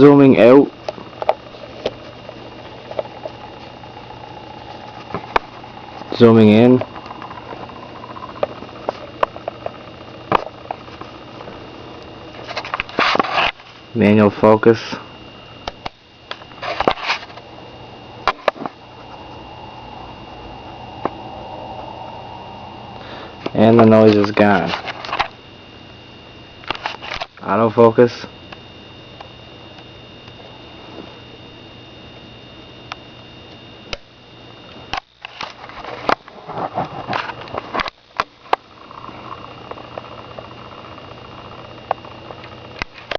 zooming out. Zooming in. Manual focus. And the noise is gone. Autofocus.